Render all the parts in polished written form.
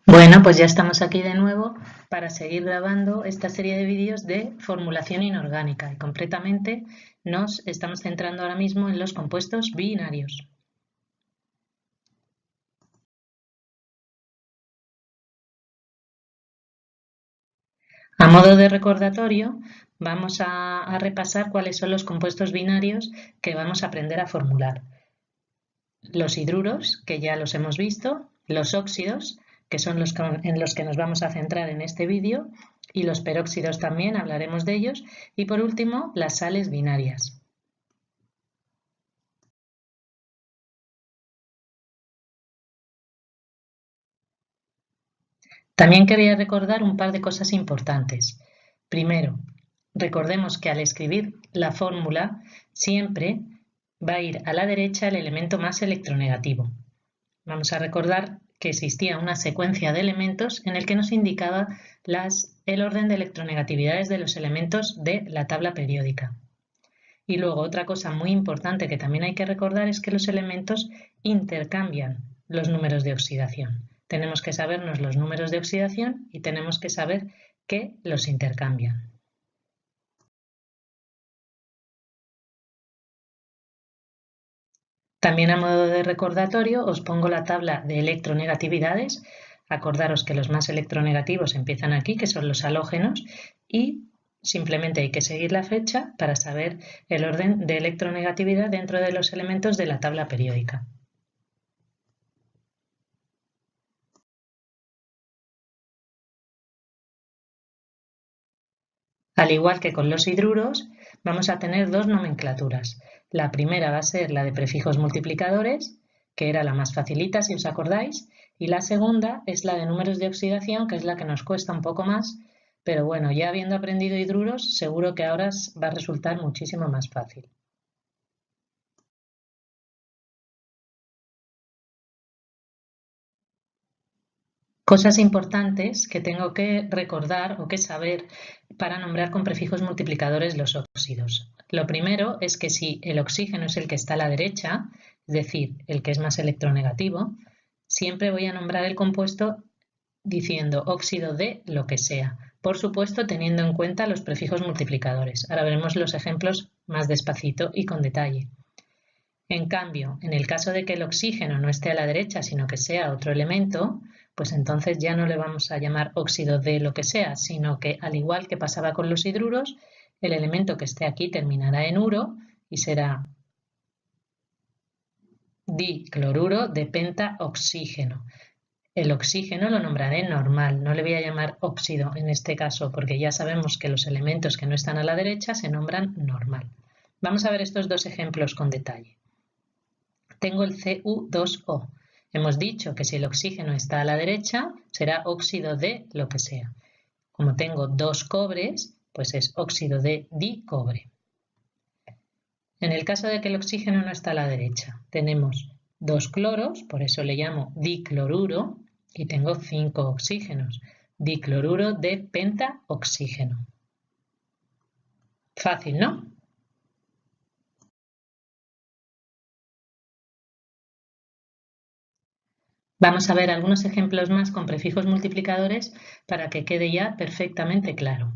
Bueno, pues ya estamos aquí de nuevo para seguir grabando esta serie de vídeos de formulación inorgánica y concretamente nos estamos centrando ahora mismo en los compuestos binarios. A modo de recordatorio, vamos a repasar cuáles son los compuestos binarios que vamos a aprender a formular. Los hidruros, que ya los hemos visto, los óxidos, que son los en los que nos vamos a centrar en este vídeo, y los peróxidos también, hablaremos de ellos, y por último, las sales binarias. También quería recordar un par de cosas importantes. Primero, recordemos que al escribir la fórmula siempre va a ir a la derecha el elemento más electronegativo. Vamos a recordar que existía una secuencia de elementos en el que nos indicaba el orden de electronegatividades de los elementos de la tabla periódica. Y luego otra cosa muy importante que también hay que recordar es que los elementos intercambian los números de oxidación. Tenemos que sabernos los números de oxidación y tenemos que saber que los intercambian. También a modo de recordatorio os pongo la tabla de electronegatividades. Acordaros que los más electronegativos empiezan aquí, que son los halógenos, y simplemente hay que seguir la fecha para saber el orden de electronegatividad dentro de los elementos de la tabla periódica. Al igual que con los hidruros, vamos a tener dos nomenclaturas. La primera va a ser la de prefijos multiplicadores, que era la más facilita si os acordáis, y la segunda es la de números de oxidación, que es la que nos cuesta un poco más, pero bueno, ya habiendo aprendido hidruros, seguro que ahora va a resultar muchísimo más fácil. Cosas importantes que tengo que recordar o que saber para nombrar con prefijos multiplicadores los óxidos. Lo primero es que si el oxígeno es el que está a la derecha, es decir, el que es más electronegativo, siempre voy a nombrar el compuesto diciendo óxido de lo que sea. Por supuesto, teniendo en cuenta los prefijos multiplicadores. Ahora veremos los ejemplos más despacito y con detalle. En cambio, en el caso de que el oxígeno no esté a la derecha, sino que sea otro elemento, pues entonces ya no le vamos a llamar óxido de lo que sea, sino que, al igual que pasaba con los hidruros, el elemento que esté aquí terminará en uro y será dicloruro de pentaoxígeno. El oxígeno lo nombraré normal, no le voy a llamar óxido en este caso, porque ya sabemos que los elementos que no están a la derecha se nombran normal. Vamos a ver estos dos ejemplos con detalle. Tengo el Cu2O. Hemos dicho que si el oxígeno está a la derecha, será óxido de lo que sea. Como tengo dos cobres, pues es óxido de dicobre. En el caso de que el oxígeno no está a la derecha, tenemos dos cloros, por eso le llamo dicloruro, y tengo 5 oxígenos. Dicloruro de pentaoxígeno. Fácil, ¿no? Vamos a ver algunos ejemplos más con prefijos multiplicadores para que quede ya perfectamente claro.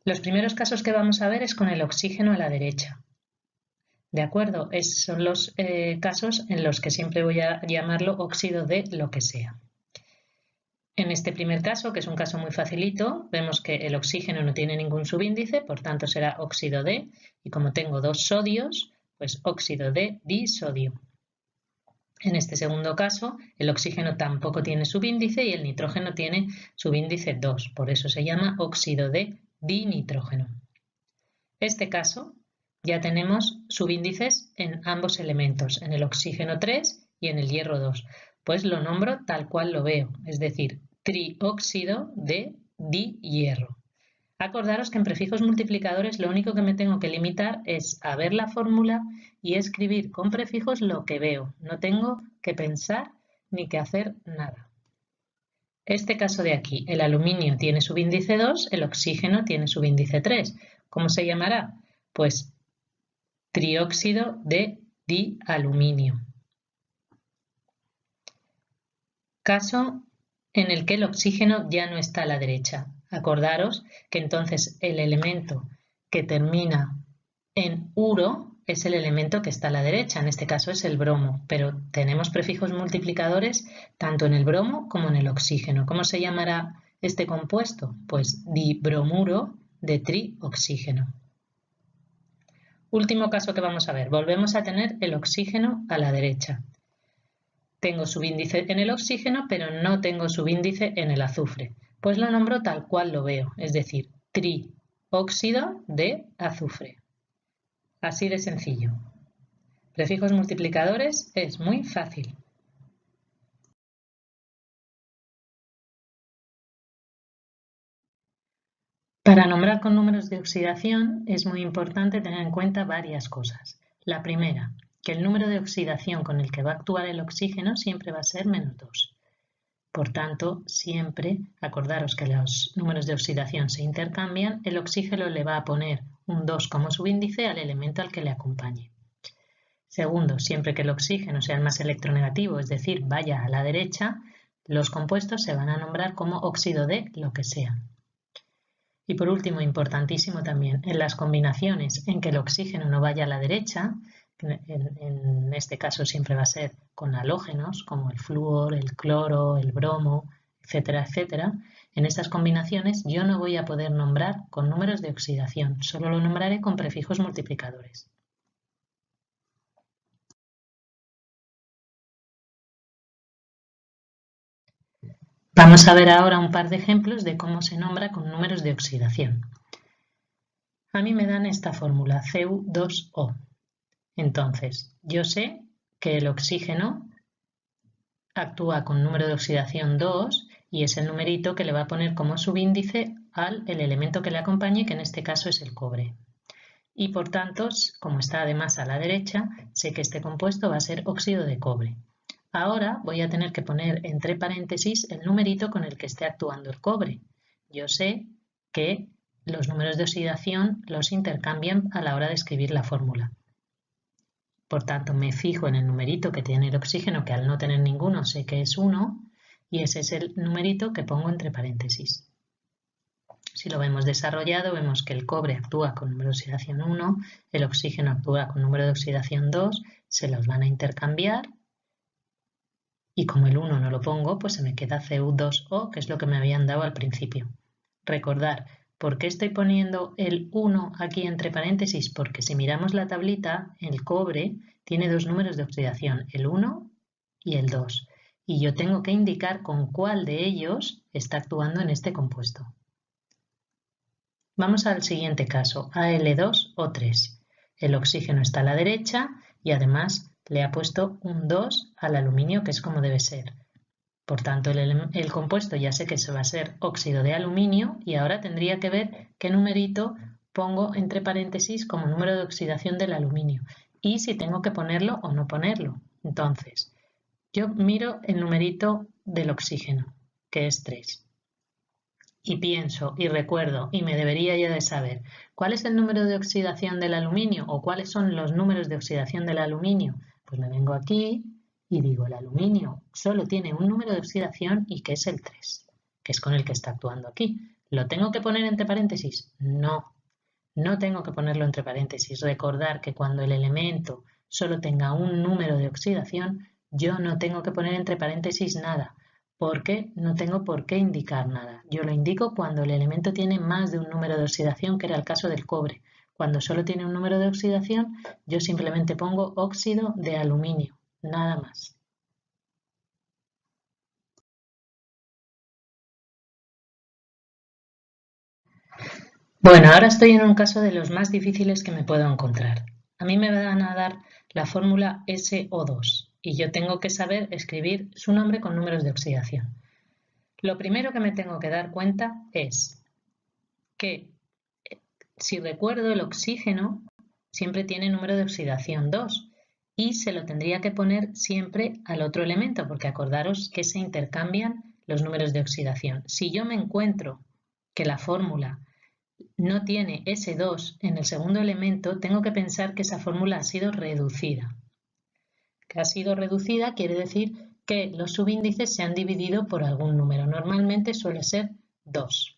Los primeros casos que vamos a ver es con el oxígeno a la derecha. ¿De acuerdo? Son los casos en los que siempre voy a llamarlo óxido de lo que sea. En este primer caso, que es un caso muy facilito, vemos que el oxígeno no tiene ningún subíndice, por tanto será óxido de, y como tengo dos sodios, pues óxido de disodio. En este segundo caso, el oxígeno tampoco tiene subíndice y el nitrógeno tiene subíndice 2, por eso se llama óxido de dinitrógeno. Este caso ya tenemos subíndices en ambos elementos, en el oxígeno 3 y en el hierro 2, pues lo nombro tal cual lo veo, es decir, trióxido de dihierro. Acordaros que en prefijos multiplicadores lo único que me tengo que limitar es a ver la fórmula y escribir con prefijos lo que veo. No tengo que pensar ni que hacer nada. Este caso de aquí, el aluminio tiene subíndice 2, el oxígeno tiene subíndice 3. ¿Cómo se llamará? Pues trióxido de dialuminio. Caso en el que el oxígeno ya no está a la derecha. Acordaros que entonces el elemento que termina en uro es el elemento que está a la derecha, en este caso es el bromo, pero tenemos prefijos multiplicadores tanto en el bromo como en el oxígeno. ¿Cómo se llamará este compuesto? Pues dibromuro de trioxígeno. Último caso que vamos a ver, volvemos a tener el oxígeno a la derecha. Tengo subíndice en el oxígeno, pero no tengo subíndice en el azufre. Pues lo nombro tal cual lo veo, es decir, trióxido de azufre. Así de sencillo. Prefijos multiplicadores es muy fácil. Para nombrar con números de oxidación es muy importante tener en cuenta varias cosas. La primera, que el número de oxidación con el que va a actuar el oxígeno siempre va a ser -2. Por tanto, siempre acordaros que los números de oxidación se intercambian, el oxígeno le va a poner un 2 como subíndice al elemento al que le acompañe. Segundo, siempre que el oxígeno sea el más electronegativo, es decir, vaya a la derecha, los compuestos se van a nombrar como óxido de lo que sea. Y por último, importantísimo también, en las combinaciones en que el oxígeno no vaya a la derecha, en este caso siempre va a ser con halógenos como el flúor, el cloro, el bromo, etcétera, etcétera. En estas combinaciones yo no voy a poder nombrar con números de oxidación, solo lo nombraré con prefijos multiplicadores. Vamos a ver ahora un par de ejemplos de cómo se nombra con números de oxidación. A mí me dan esta fórmula, Cu2O. Entonces, yo sé que el oxígeno actúa con número de oxidación 2 y es el numerito que le va a poner como subíndice al elemento que le acompañe, que en este caso es el cobre. Y por tanto, como está además a la derecha, sé que este compuesto va a ser óxido de cobre. Ahora voy a tener que poner entre paréntesis el numerito con el que esté actuando el cobre. Yo sé que los números de oxidación los intercambian a la hora de escribir la fórmula. Por tanto, me fijo en el numerito que tiene el oxígeno, que al no tener ninguno sé que es 1, y ese es el numerito que pongo entre paréntesis. Si lo vemos desarrollado, vemos que el cobre actúa con número de oxidación 1, el oxígeno actúa con número de oxidación 2, se los van a intercambiar, y como el 1 no lo pongo, pues se me queda Cu2O, que es lo que me habían dado al principio. Recordar, ¿por qué estoy poniendo el 1 aquí entre paréntesis? Porque si miramos la tablita, el cobre tiene dos números de oxidación, el 1 y el 2. Y yo tengo que indicar con cuál de ellos está actuando en este compuesto. Vamos al siguiente caso, Al2O3. El oxígeno está a la derecha y además le ha puesto un 2 al aluminio, que es como debe ser. Por tanto, el compuesto ya sé que eso va a ser óxido de aluminio y ahora tendría que ver qué numerito pongo entre paréntesis como número de oxidación del aluminio y si tengo que ponerlo o no ponerlo. Entonces, yo miro el numerito del oxígeno, que es 3. Y pienso y recuerdo y me debería ya de saber cuál es el número de oxidación del aluminio o cuáles son los números de oxidación del aluminio. Pues me vengo aquí y digo, el aluminio solo tiene un número de oxidación y que es el 3, que es con el que está actuando aquí. ¿Lo tengo que poner entre paréntesis? No, no tengo que ponerlo entre paréntesis. Recordar que cuando el elemento solo tenga un número de oxidación, yo no tengo que poner entre paréntesis nada, porque no tengo por qué indicar nada. Yo lo indico cuando el elemento tiene más de un número de oxidación, que era el caso del cobre. Cuando solo tiene un número de oxidación, yo simplemente pongo óxido de aluminio, nada más. Bueno, ahora estoy en un caso de los más difíciles que me puedo encontrar. A mí me van a dar la fórmula SO2 y yo tengo que saber escribir su nombre con números de oxidación. Lo primero que me tengo que dar cuenta es que, si recuerdo, el oxígeno siempre tiene número de oxidación 2 y se lo tendría que poner siempre al otro elemento, porque acordaros que se intercambian los números de oxidación. Si yo me encuentro que la fórmula no tiene S2 en el segundo elemento, tengo que pensar que esa fórmula ha sido reducida. Que ha sido reducida quiere decir que los subíndices se han dividido por algún número. Normalmente suele ser 2.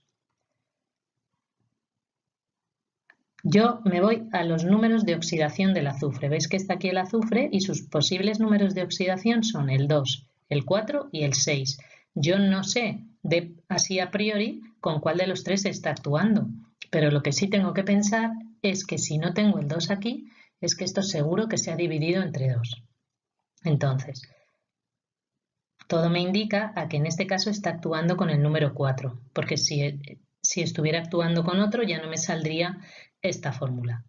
Yo me voy a los números de oxidación del azufre. ¿Veis que está aquí el azufre? Y sus posibles números de oxidación son el 2, el 4 y el 6. Yo no sé así a priori con cuál de los tres está actuando, pero lo que sí tengo que pensar es que si no tengo el 2 aquí, es que esto seguro que se ha dividido entre 2. Entonces, todo me indica a que en este caso está actuando con el número 4, porque si estuviera actuando con otro ya no me saldría esta fórmula.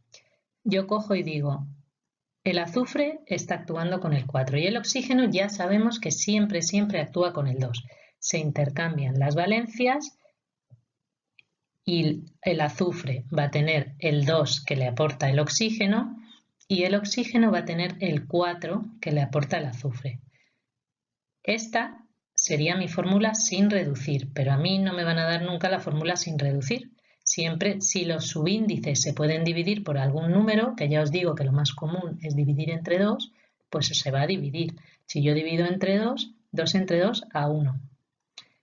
Yo cojo y digo, el azufre está actuando con el 4 y el oxígeno ya sabemos que siempre actúa con el 2. Se intercambian las valencias y el azufre va a tener el 2 que le aporta el oxígeno y el oxígeno va a tener el 4 que le aporta el azufre. Esta sería mi fórmula sin reducir, pero a mí no me van a dar nunca la fórmula sin reducir. Siempre, si los subíndices se pueden dividir por algún número, que ya os digo que lo más común es dividir entre 2, pues se va a dividir. Si yo divido entre 2, 2 entre 2 a 1,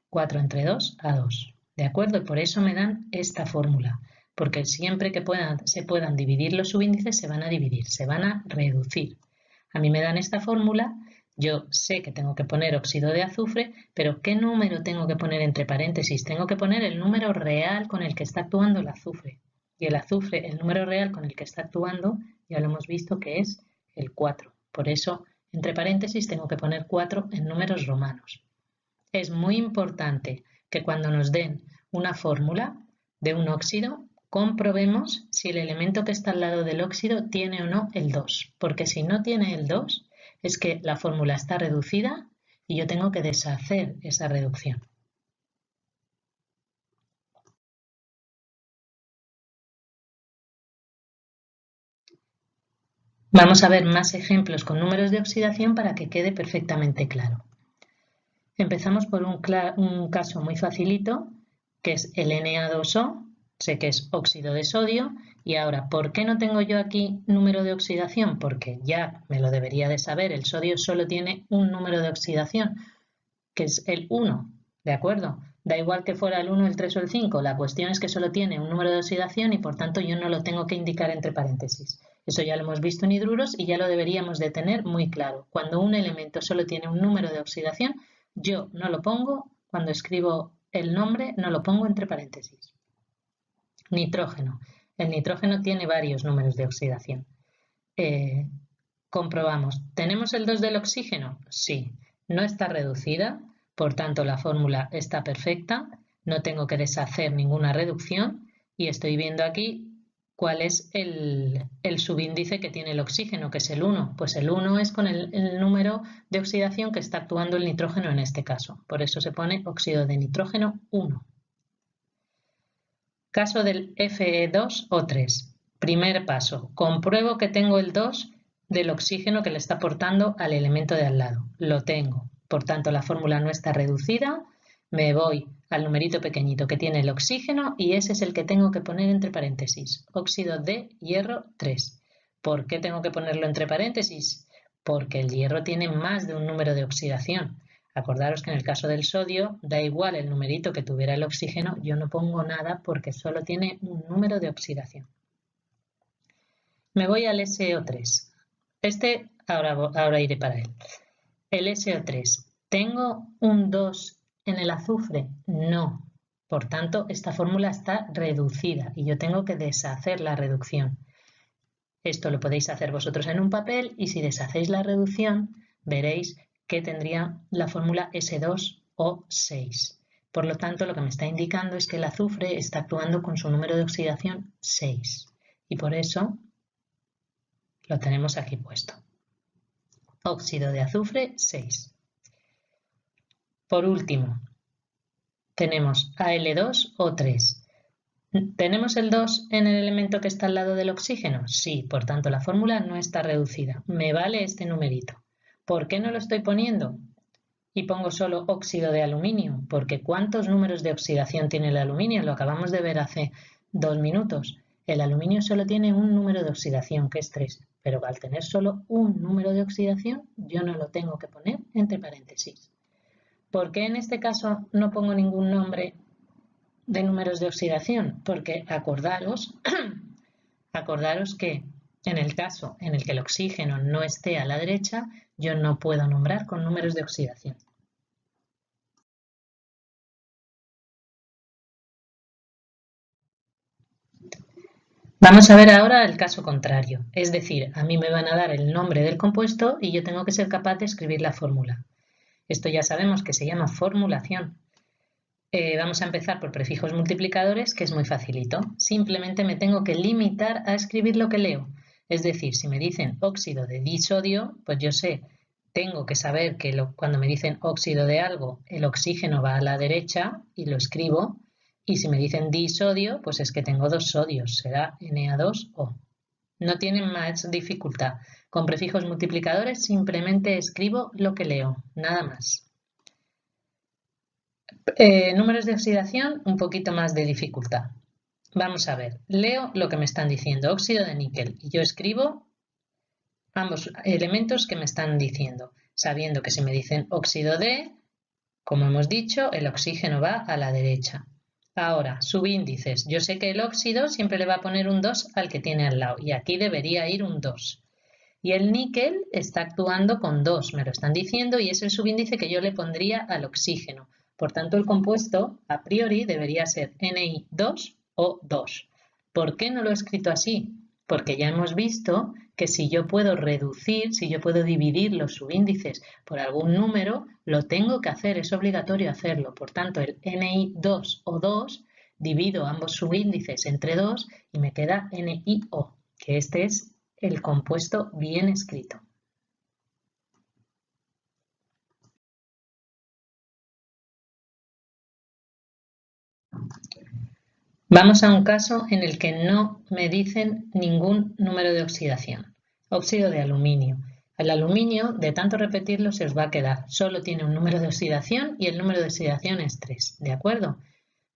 4 entre 2 a 2. ¿De acuerdo? Y por eso me dan esta fórmula, porque siempre que se puedan dividir los subíndices se van a dividir, se van a reducir. A mí me dan esta fórmula. Yo sé que tengo que poner óxido de azufre, pero ¿qué número tengo que poner entre paréntesis? Tengo que poner el número real con el que está actuando el azufre. Y el azufre, el número real con el que está actuando, ya lo hemos visto que es el 4. Por eso, entre paréntesis, tengo que poner 4 en números romanos. Es muy importante que cuando nos den una fórmula de un óxido, comprobemos si el elemento que está al lado del óxido tiene o no el 2, porque si no tiene el 2, es que la fórmula está reducida y yo tengo que deshacer esa reducción. Vamos a ver más ejemplos con números de oxidación para que quede perfectamente claro. Empezamos por un caso muy facilito, que es el Na2O, sé que es óxido de sodio, y ahora, ¿por qué no tengo yo aquí número de oxidación? Porque ya me lo debería de saber, el sodio solo tiene un número de oxidación, que es el 1, ¿de acuerdo? Da igual que fuera el 1, el 3 o el 5, la cuestión es que solo tiene un número de oxidación y por tanto yo no lo tengo que indicar entre paréntesis. Eso ya lo hemos visto en hidruros y ya lo deberíamos de tener muy claro. Cuando un elemento solo tiene un número de oxidación, yo no lo pongo, cuando escribo el nombre, no lo pongo entre paréntesis. Nitrógeno. El nitrógeno tiene varios números de oxidación. Comprobamos. ¿Tenemos el 2 del oxígeno? Sí. No está reducida, por tanto la fórmula está perfecta. No tengo que deshacer ninguna reducción y estoy viendo aquí cuál es el subíndice que tiene el oxígeno, que es el 1. Pues el 1 es con el número de oxidación que está actuando el nitrógeno en este caso. Por eso se pone óxido de nitrógeno 1. Caso del Fe2O3. Primer paso. Compruebo que tengo el 2 del oxígeno que le está aportando al elemento de al lado. Lo tengo. Por tanto, la fórmula no está reducida. Me voy al numerito pequeñito que tiene el oxígeno y ese es el que tengo que poner entre paréntesis. Óxido de hierro 3. ¿Por qué tengo que ponerlo entre paréntesis? Porque el hierro tiene más de un número de oxidación. Acordaros que en el caso del sodio, da igual el numerito que tuviera el oxígeno, yo no pongo nada porque solo tiene un número de oxidación. Me voy al SO3. Ahora iré para él. El SO3. ¿Tengo un 2 en el azufre? No. Por tanto, esta fórmula está reducida y yo tengo que deshacer la reducción. Esto lo podéis hacer vosotros en un papel y si deshacéis la reducción, veréis que tendría la fórmula S2O6. Por lo tanto, lo que me está indicando es que el azufre está actuando con su número de oxidación 6. Y por eso lo tenemos aquí puesto. Óxido de azufre 6. Por último, tenemos Al2O3. ¿Tenemos el 2 en el elemento que está al lado del oxígeno? Sí, por tanto la fórmula no está reducida. Me vale este numerito. ¿Por qué no lo estoy poniendo? Y pongo solo óxido de aluminio, porque ¿cuántos números de oxidación tiene el aluminio? Lo acabamos de ver hace 2 minutos. El aluminio solo tiene un número de oxidación, que es 3, pero al tener solo un número de oxidación, yo no lo tengo que poner entre paréntesis. ¿Por qué en este caso no pongo ningún nombre de números de oxidación? Porque acordaros que en el caso en el que el oxígeno no esté a la derecha, yo no puedo nombrar con números de oxidación. Vamos a ver ahora el caso contrario, es decir, a mí me van a dar el nombre del compuesto y yo tengo que ser capaz de escribir la fórmula. Esto ya sabemos que se llama formulación. Vamos a empezar por prefijos multiplicadores, que es muy facilito. Simplemente me tengo que limitar a escribir lo que leo. Es decir, si me dicen óxido de disodio, pues yo sé, tengo que saber que cuando me dicen óxido de algo, el oxígeno va a la derecha y lo escribo. Y si me dicen disodio, pues es que tengo dos sodios, será Na2O. No tienen más dificultad. Con prefijos multiplicadores simplemente escribo lo que leo, nada más. Números de oxidación, un poquito más de dificultad. Vamos a ver, leo lo que me están diciendo, óxido de níquel, y yo escribo ambos elementos que me están diciendo, sabiendo que si me dicen óxido de, como hemos dicho, el oxígeno va a la derecha. Ahora, subíndices. Yo sé que el óxido siempre le va a poner un 2 al que tiene al lado, y aquí debería ir un 2. Y el níquel está actuando con 2, me lo están diciendo, y es el subíndice que yo le pondría al oxígeno. Por tanto, el compuesto, a priori, debería ser Ni2O2. ¿Por qué no lo he escrito así? Porque ya hemos visto que si yo puedo reducir, si yo puedo dividir los subíndices por algún número, lo tengo que hacer, es obligatorio hacerlo. Por tanto, el Ni2O2 divido ambos subíndices entre 2 y me queda NiO, que este es el compuesto bien escrito. Vamos a un caso en el que no me dicen ningún número de oxidación. Óxido de aluminio. El aluminio, de tanto repetirlo, se os va a quedar. Solo tiene un número de oxidación y el número de oxidación es 3. ¿De acuerdo?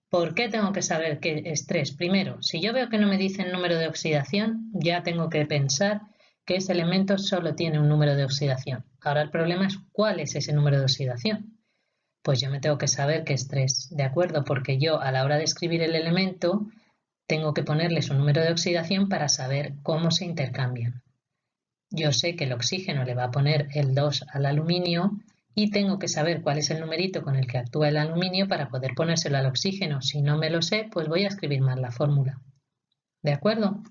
¿Por qué tengo que saber qué es 3? Primero, si yo veo que no me dicen número de oxidación, ya tengo que pensar que ese elemento solo tiene un número de oxidación. Ahora el problema es cuál es ese número de oxidación. Pues yo me tengo que saber que es 3, ¿de acuerdo? Porque yo a la hora de escribir el elemento tengo que ponerle su número de oxidación para saber cómo se intercambian. Yo sé que el oxígeno le va a poner el 2 al aluminio y tengo que saber cuál es el numerito con el que actúa el aluminio para poder ponérselo al oxígeno. Si no me lo sé, pues voy a escribir mal la fórmula. ¿De acuerdo?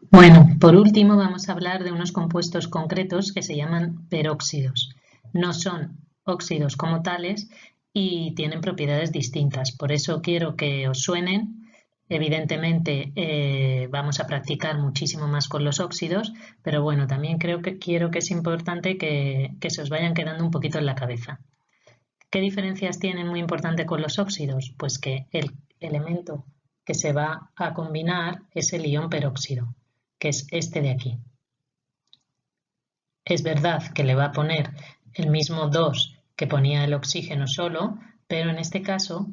Bueno, por último vamos a hablar de unos compuestos concretos que se llaman peróxidos. No son óxidos como tales y tienen propiedades distintas. Por eso quiero que os suenen. Evidentemente vamos a practicar muchísimo más con los óxidos, pero bueno, también quiero que es importante que se os vayan quedando un poquito en la cabeza. ¿Qué diferencias tienen muy importante con los óxidos? Pues que el elemento que se va a combinar es el ion peróxido, que es este de aquí. Es verdad que le va a poner el mismo 2 que ponía el oxígeno solo, pero en este caso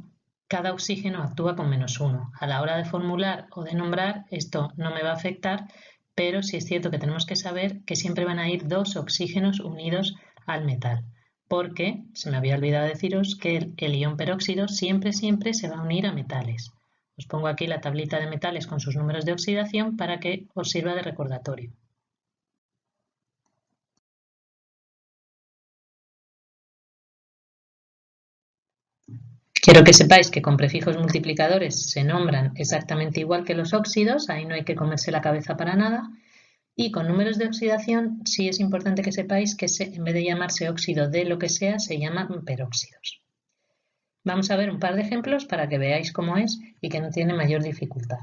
cada oxígeno actúa con -1. A la hora de formular o de nombrar esto no me va a afectar, pero sí es cierto que tenemos que saber que siempre van a ir dos oxígenos unidos al metal, porque se me había olvidado deciros que el ion peróxido siempre se va a unir a metales. Os pongo aquí la tablita de metales con sus números de oxidación para que os sirva de recordatorio. Quiero que sepáis que con prefijos multiplicadores se nombran exactamente igual que los óxidos, ahí no hay que comerse la cabeza para nada. Y con números de oxidación sí es importante que sepáis que en vez de llamarse óxido de lo que sea, se llaman peróxidos. Vamos a ver un par de ejemplos para que veáis cómo es y que no tiene mayor dificultad.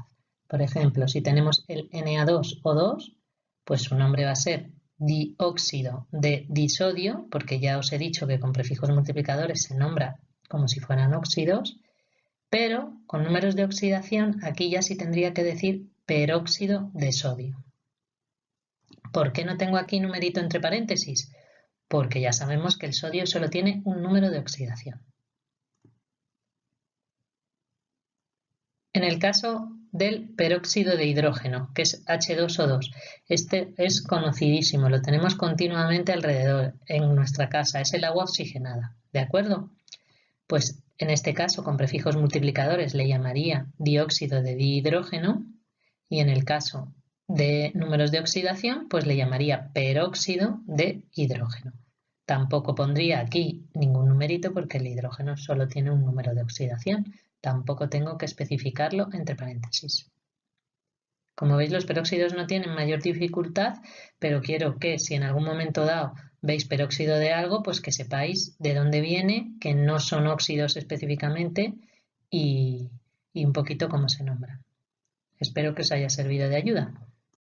Por ejemplo, si tenemos el Na2O2, pues su nombre va a ser dióxido de disodio, porque ya os he dicho que con prefijos multiplicadores se nombra como si fueran óxidos, pero con números de oxidación aquí ya sí tendría que decir peróxido de sodio. ¿Por qué no tengo aquí numerito entre paréntesis? Porque ya sabemos que el sodio solo tiene un número de oxidación. En el caso del peróxido de hidrógeno, que es H2O2, este es conocidísimo, lo tenemos continuamente alrededor en nuestra casa, es el agua oxigenada, ¿de acuerdo? Pues en este caso, con prefijos multiplicadores, le llamaría dióxido de dihidrógeno y en el caso de números de oxidación, pues le llamaría peróxido de hidrógeno. Tampoco pondría aquí ningún numerito porque el hidrógeno solo tiene un número de oxidación. Tampoco tengo que especificarlo entre paréntesis. Como veis, los peróxidos no tienen mayor dificultad, pero quiero que si en algún momento dado veis peróxido de algo, pues que sepáis de dónde viene, que no son óxidos específicamente y un poquito cómo se nombran. Espero que os haya servido de ayuda.